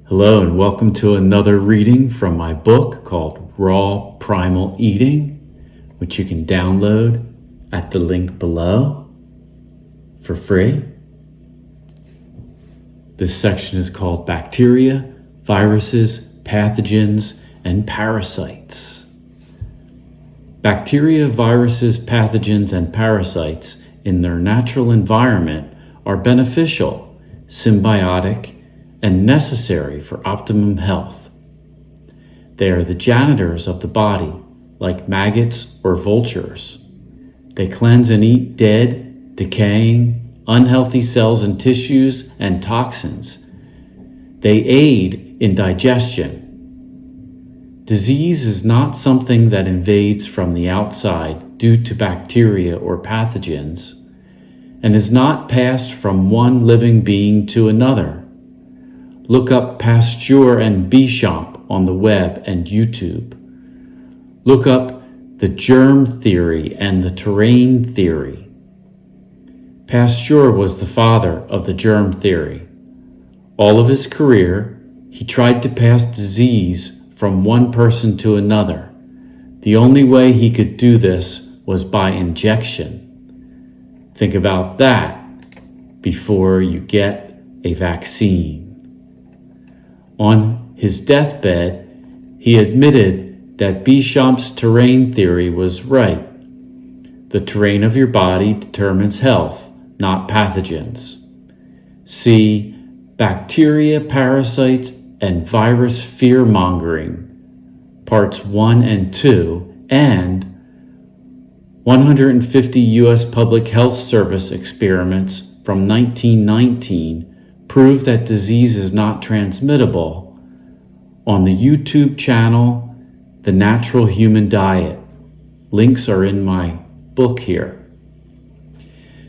Hello and welcome to another reading from my book called Raw Primal Eating, which you can download at the link below for free. This section is called Bacteria, Viruses, Pathogens, and Parasites. Bacteria, viruses, pathogens, and parasites in their natural environment are beneficial, symbiotic, and necessary for optimum health. They are the janitors of the body, like maggots or vultures. They cleanse and eat dead, decaying, unhealthy cells and tissues and toxins. They aid in digestion. Disease is not something that invades from the outside due to bacteria or pathogens, and is not passed from one living being to another. Look up Pasteur and Béchamp on the web and YouTube. Look up the germ theory and the terrain theory. Pasteur was the father of the germ theory. All of his career, he tried to pass disease from one person to another. The only way he could do this was by injection. Think about that before you get a vaccine. On his deathbed, he admitted that Béchamp's terrain theory was right. The terrain of your body determines health, not pathogens. See Bacteria, Parasites, and Virus Fear-Mongering, Parts 1 and 2, and 150 U.S. Public Health Service experiments from 1919 prove that disease is not transmittable on the YouTube channel, The Natural Human Diet. Links are in my book here.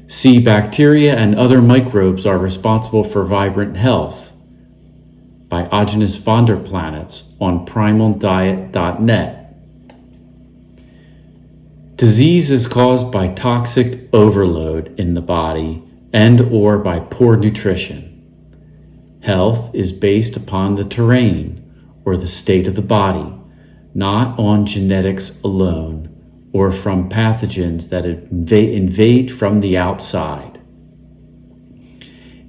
See Bacteria and Other Microbes Are Responsible for Vibrant Health by Agnes von der Planets on primaldiet.net. Disease is caused by toxic overload in the body and or by poor nutrition. Health is based upon the terrain, or the state of the body, not on genetics alone, or from pathogens that invade from the outside.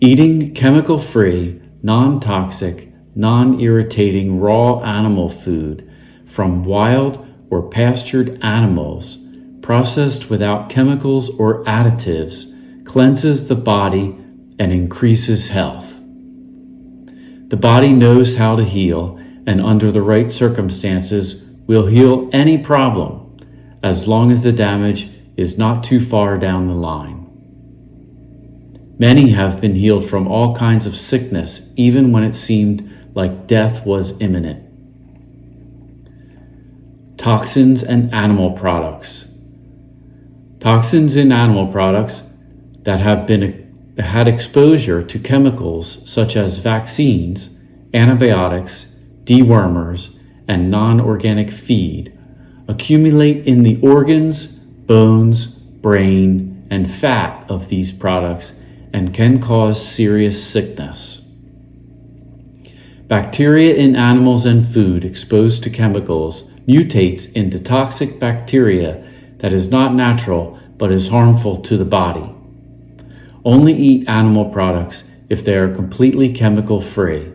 Eating chemical-free, non-toxic, non-irritating raw animal food from wild or pastured animals, processed without chemicals or additives, cleanses the body and increases health. The body knows how to heal, and under the right circumstances will heal any problem, as long as the damage is not too far down the line. Many have been healed from all kinds of sickness, even when it seemed like death was imminent. Toxins and animal products. Toxins in animal products that have had exposure to chemicals such as vaccines, antibiotics, dewormers, and non-organic feed accumulate in the organs, bones, brain, and fat of these products and can cause serious sickness. Bacteria in animals and food exposed to chemicals mutates into toxic bacteria that is not natural but is harmful to the body. Only eat animal products if they are completely chemical-free.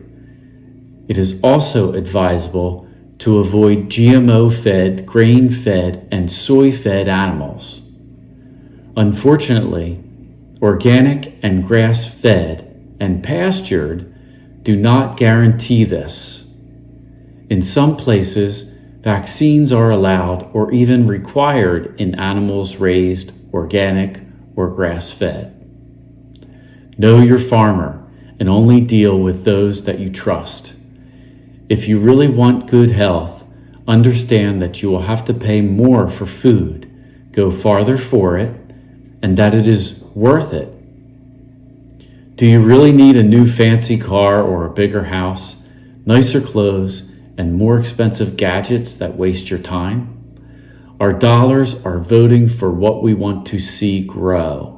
It is also advisable to avoid GMO-fed, grain-fed, and soy-fed animals. Unfortunately, organic and grass-fed and pastured do not guarantee this. In some places, vaccines are allowed or even required in animals raised organic or grass-fed. Know your farmer and only deal with those that you trust. If you really want good health, understand that you will have to pay more for food, go farther for it, and that it is worth it. Do you really need a new fancy car or a bigger house, nicer clothes, and more expensive gadgets that waste your time? Our dollars are voting for what we want to see grow.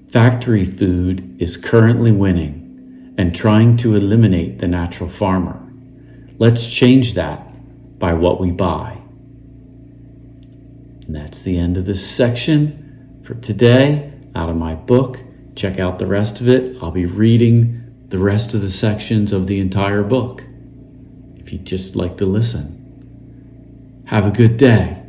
Factory food is currently winning, and trying to eliminate the natural farmer. Let's change that by what we buy. And that's the end of this section for today out of my book. Check out the rest of it. I'll be reading the rest of the sections of the entire book if you'd just like to listen. Have a good day.